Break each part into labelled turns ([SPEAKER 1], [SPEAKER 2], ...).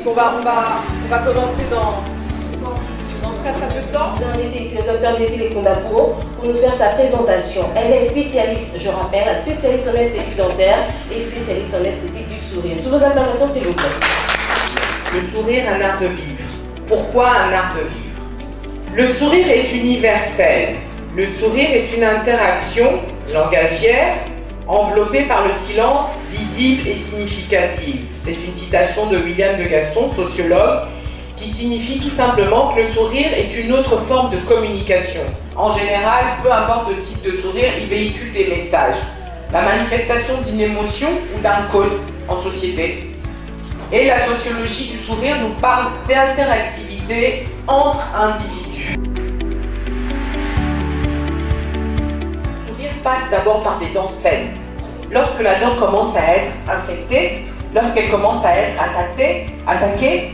[SPEAKER 1] On va commencer dans très très peu de temps.
[SPEAKER 2] J'ai invité ici le Dr Désiré Kundapuro pour nous faire sa présentation. Elle est spécialiste, je rappelle, spécialiste en esthétique dentaire et spécialiste en esthétique du sourire. Sous vos interventions, s'il vous plaît.
[SPEAKER 3] Le sourire, un art de vivre. Pourquoi un art de vivre? Le sourire est universel. Le sourire est une interaction langagière enveloppée par le silence visible et significatif. C'est une citation de William de Gaston, sociologue, qui signifie tout simplement que le sourire est une autre forme de communication. En général, peu importe le type de sourire, il véhicule des messages. La manifestation d'une émotion ou d'un code en société. Et la sociologie du sourire nous parle d'interactivité entre individus. Le sourire passe d'abord par des dents saines. Lorsque la dent commence à être infectée, lorsqu'elle commence à être attaquée,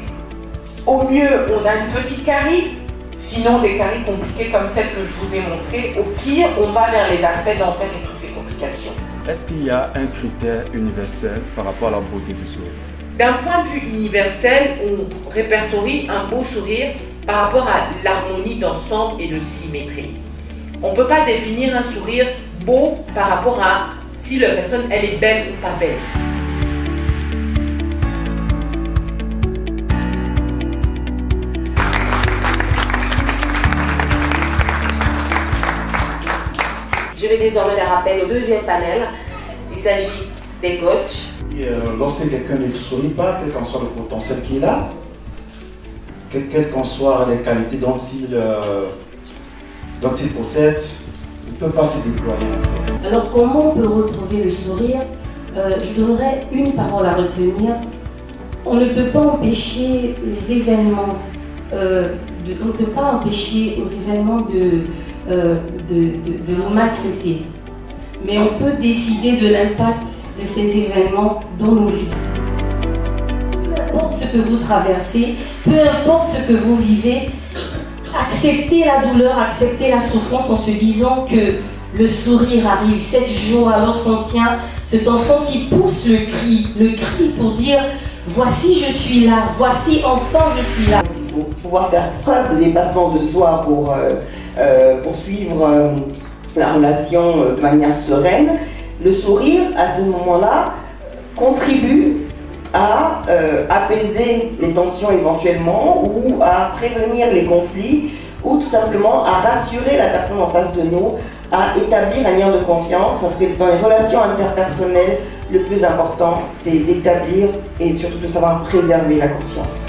[SPEAKER 3] au mieux on a une petite carie, sinon des caries compliquées comme celle que je vous ai montrée. Au pire, on va vers les abcès dentaires et toutes les complications.
[SPEAKER 4] Est-ce qu'il y a un critère universel par rapport à la beauté du sourire?
[SPEAKER 3] D'un point de vue universel, on répertorie un beau sourire par rapport à l'harmonie d'ensemble et de symétrie. On ne peut pas définir un sourire beau par rapport à si la personne elle est belle ou pas belle.
[SPEAKER 2] Je vais désormais les rappeler au deuxième panel. Il s'agit des coachs.
[SPEAKER 5] Lorsque quelqu'un ne sourit pas, quel qu'en soit le potentiel qu'il a, quelles qu'en soient les qualités dont il possède, il ne peut pas se déployer en fait.
[SPEAKER 2] Alors comment on peut retrouver le sourire? Je donnerais une parole à retenir. On ne peut pas empêcher les événements, on ne peut pas empêcher aux événements de nous maltraiter. Mais on peut décider de l'impact de ces événements dans nos vies. Peu importe ce que vous traversez, peu importe ce que vous vivez, acceptez la douleur, acceptez la souffrance en se disant que le sourire arrive, cette joie lorsqu'on tient cet enfant qui pousse le cri pour dire « Voici je suis là, voici enfin je suis là ».
[SPEAKER 6] Il faut pouvoir faire preuve de dépassement de soi pour poursuivre la relation de manière sereine. Le sourire, à ce moment-là, contribue à apaiser les tensions éventuellement ou à prévenir les conflits ou tout simplement à rassurer la personne en face de nous, à établir un lien de confiance parce que dans les relations interpersonnelles, le plus important, c'est d'établir et surtout de savoir préserver la confiance.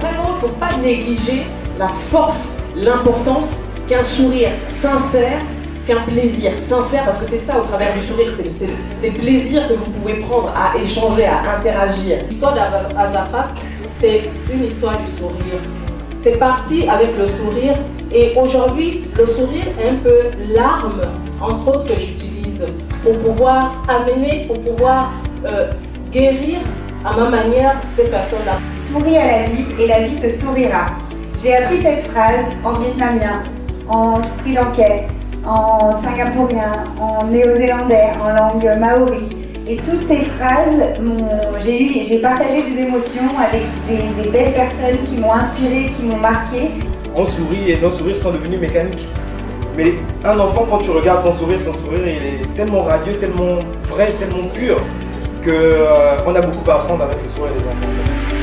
[SPEAKER 1] Vraiment, il ne faut pas négliger la force, l'importance qu'un sourire sincère, qu'un plaisir sincère, parce que c'est ça au travers du sourire, c'est le plaisir que vous pouvez prendre à échanger, à interagir. L'histoire d'Azafat, c'est une histoire du sourire. C'est parti avec le sourire et aujourd'hui, le sourire est un peu l'arme, entre autres, que j'utilise pour pouvoir amener, pour pouvoir guérir à ma manière ces personnes-là.
[SPEAKER 7] Souris à la vie et la vie te sourira. J'ai appris cette phrase en vietnamien, en sri-lankais, en singapourien, en néo-zélandais, en langue maori. Et toutes ces phrases, j'ai partagé des émotions avec des belles personnes qui m'ont inspirée, qui m'ont marquée.
[SPEAKER 8] On sourit et nos sourires sont devenus mécaniques. Mais un enfant, quand tu regardes son sourire, il est tellement radieux, tellement vrai, tellement pur qu'on a beaucoup à apprendre avec le sourire des enfants.